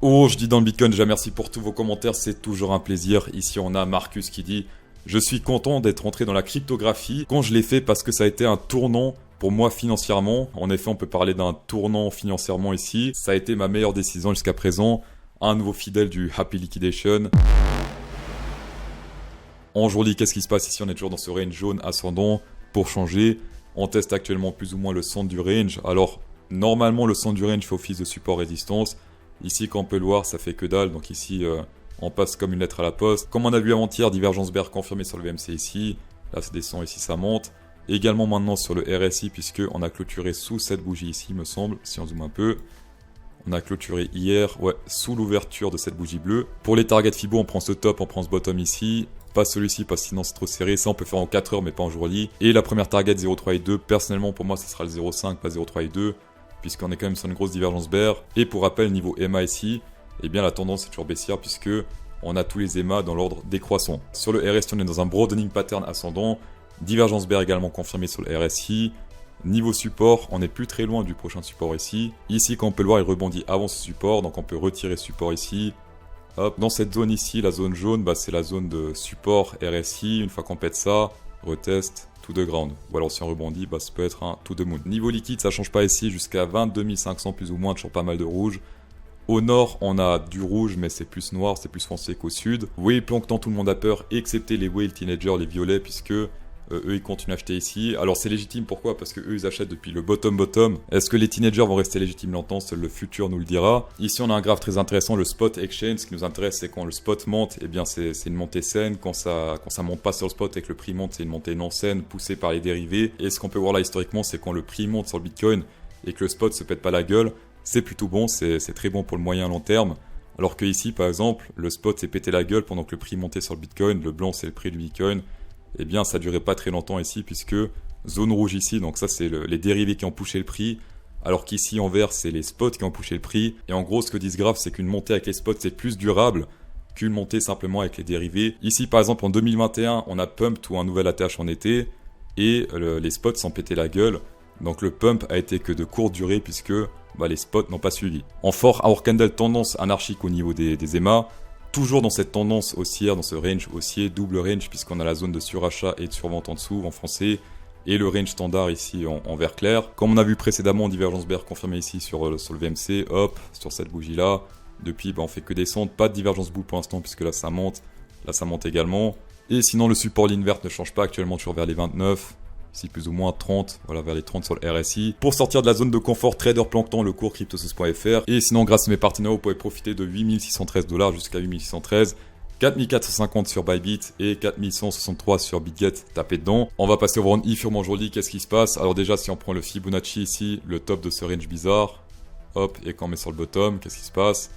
Oh, je dis dans le Bitcoin, déjà merci pour tous vos commentaires, c'est toujours un plaisir. Ici, on a Marcus qui dit « Je suis content d'être entré dans la cryptographie quand je l'ai fait parce que ça a été un tournant pour moi financièrement. » En effet, on peut parler d'un tournant financièrement ici. Ça a été ma meilleure décision jusqu'à présent. Un nouveau fidèle du Happy Liquidation. En journée, qu'est-ce qui se passe ici? On est toujours dans ce range jaune ascendant. Pour changer, on teste actuellement plus ou moins le centre du range. Alors, normalement, le centre du range fait office de support-résistance. Ici, quand on peut le voir, ça fait que dalle. Donc ici, on passe comme une lettre à la poste. Comme on a vu avant-hier, divergence bear confirmée sur le VMC ici. Là, ça descend, ici, ça monte. Également maintenant sur le RSI, puisqu'on a clôturé sous cette bougie ici, me semble, si on zoome un peu. On a clôturé hier, ouais, sous l'ouverture de cette bougie bleue. Pour les targets Fibo, on prend ce top, on prend ce bottom ici. Pas celui-ci, parce que sinon c'est trop serré. Ça, on peut faire en 4 heures, mais pas en journée. Et la première target 0,3 et 2. Personnellement, pour moi, ça sera le 0,5, pas 0,3 et 2. Puisqu'on est quand même sur une grosse divergence bear. Et pour rappel, niveau EMA ici, eh bien la tendance est toujours baissière puisque on a tous les EMA dans l'ordre décroissant. Sur le RSI, on est dans un broadening pattern ascendant. Divergence bear également confirmée sur le RSI. Niveau support, on n'est plus très loin du prochain support ici. Ici, comme on peut le voir, il rebondit avant ce support, donc on peut retirer ce support ici. Hop, dans cette zone ici, la zone jaune, bah, c'est la zone de support RSI. Une fois qu'on pète ça, retest, to the ground. Ou alors si on rebondit, bah, ça peut être un to the moon. Niveau liquide, ça change pas ici, jusqu'à 22 500 plus ou moins, toujours pas mal de rouge. Au nord, on a du rouge, mais c'est plus noir, c'est plus foncé qu'au sud. Oui, plancton, tout le monde a peur, excepté les whale teenagers, les violets, puisque eux ils continuent à acheter ici. Alors c'est légitime, pourquoi? Parce que eux ils achètent depuis le bottom. Est-ce que les teenagers vont rester légitimes longtemps? Seul le futur nous le dira. Ici on a un graphe très intéressant, le spot exchange. Ce qui nous intéresse, c'est quand le spot monte, eh bien c'est une montée saine. Quand ça monte pas sur le spot et que le prix monte, c'est une montée non saine poussée par les dérivés. Et ce qu'on peut voir là historiquement, c'est quand le prix monte sur le Bitcoin et que le spot se pète pas la gueule, c'est plutôt bon, c'est très bon pour le moyen long terme. Alors que ici par exemple, le spot s'est pété la gueule pendant que le prix montait sur le Bitcoin. Le blanc c'est le prix du Bitcoin. Eh bien ça durait pas très longtemps ici puisque zone rouge ici, donc ça c'est les dérivés qui ont poussé le prix, alors qu'ici en vert c'est les spots qui ont poussé le prix. Et en gros ce que dit ce graphe, c'est qu'une montée avec les spots c'est plus durable qu'une montée simplement avec les dérivés. Ici par exemple en 2021 on a pump ou un nouvel ATH en été et les spots s'en pété la gueule. Donc le pump a été que de courte durée puisque les spots n'ont pas suivi. En fort hour candle, tendance anarchique au niveau des EMA. Toujours dans cette tendance haussière, dans ce range haussier, double range, puisqu'on a la zone de surachat et de survente en dessous, en français, et le range standard ici en vert clair. Comme on a vu précédemment, divergence bear confirmée ici sur le VMC, hop, sur cette bougie-là. Depuis, on fait que descendre, pas de divergence bull pour l'instant, puisque là ça monte également. Et sinon, le support ligne verte ne change pas, actuellement toujours vers les 29. Ici plus ou moins 30, voilà vers les 30 sur le RSI. Pour sortir de la zone de confort, trader plancton, le cours cryptosos.fr. Et sinon, grâce à mes partenaires, vous pouvez profiter de 8613 $ jusqu'à 8613. 4450 sur Bybit et 4163 sur Bitget, tapez dedans. On va passer au round Ethereum aujourd'hui, qu'est-ce qui se passe? Alors déjà, si on prend le Fibonacci ici, le top de ce range bizarre, hop, et quand on met sur le bottom, qu'est-ce qui se passe?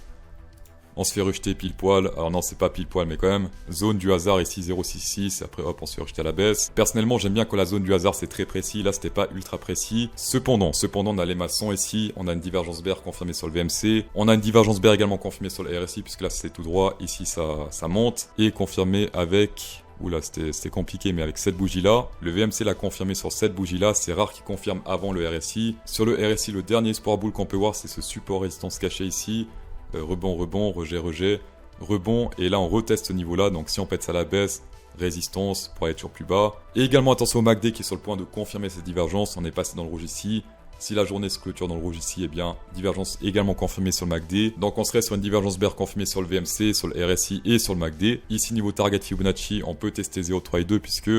On se fait rejeter pile poil, alors non c'est pas pile poil mais quand même, zone du hasard ici 0,66, après hop on se fait rejeter à la baisse. Personnellement j'aime bien quand la zone du hasard c'est très précis, là c'était pas ultra précis. Cependant on a les maçons ici, on a une divergence bear confirmée sur le VMC, on a une divergence bear également confirmée sur le RSI puisque là c'est tout droit, ici ça monte, et confirmé avec... Oula, c'était compliqué, mais avec cette bougie-là, le VMC l'a confirmé sur cette bougie-là, c'est rare qu'il confirme avant le RSI. Sur le RSI, le dernier espoir bull qu'on peut voir, c'est ce support résistance caché ici. Rebond, rejet, rebond, et là on reteste ce niveau-là, donc si on pète ça à la baisse, résistance pour aller toujours plus bas. Et également attention au MACD qui est sur le point de confirmer cette divergence, on est passé dans le rouge ici. Si la journée se clôture dans le rouge ici, eh bien, divergence également confirmée sur le MACD. Donc on serait sur une divergence bear confirmée sur le VMC, sur le RSI et sur le MACD. Ici, niveau target Fibonacci, on peut tester 0,3 et 2 puisque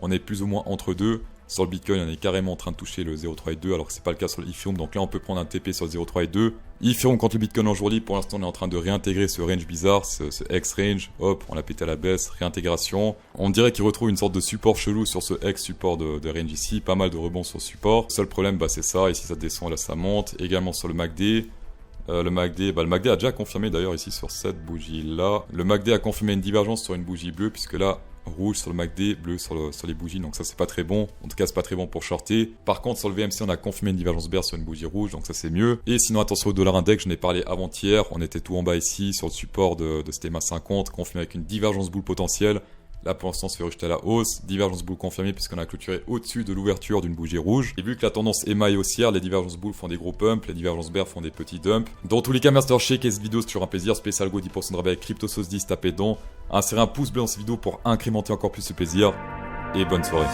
on est plus ou moins entre deux. Sur le Bitcoin, on est carrément en train de toucher le 0,3 et 2 alors que c'est pas le cas sur le Ethereum. Donc là, on peut prendre un TP sur le 0,3 et 2. Ethereum contre le Bitcoin en journée, pour l'instant, on est en train de réintégrer ce range bizarre, ce X-range. Hop, on l'a pété à la baisse, réintégration. On dirait qu'il retrouve une sorte de support chelou sur ce X-support de range ici. Pas mal de rebonds sur le support. Seul problème, c'est ça. Ici, ça descend, là, ça monte. Également sur le MACD. Le MACD a déjà confirmé d'ailleurs ici sur cette bougie-là. Le MACD a confirmé une divergence sur une bougie bleue puisque là, rouge sur le MACD, bleu sur les bougies, donc ça c'est pas très bon. En tout cas c'est pas très bon pour shorter. Par contre sur le VMC on a confirmé une divergence bear sur une bougie rouge, donc ça c'est mieux. Et sinon attention au dollar index, j'en ai parlé avant-hier, on était tout en bas ici sur le support de cet EMA 50, confirmé avec une divergence boule potentielle. Là pour l'instant, on se fait rejeter à la hausse. Divergence boule confirmée puisqu'on a clôturé au-dessus de l'ouverture d'une bougie rouge. Et vu que la tendance émaille haussière, les divergences boules font des gros pumps, les divergences bear font des petits dumps. Dans tous les cas, merci d'avoir checké cette vidéo, c'est toujours un plaisir. Spécial go 10% de rabais avec CryptoSauce10, tapez dedans. Insérez un pouce bleu dans cette vidéo pour incrémenter encore plus ce plaisir. Et bonne soirée.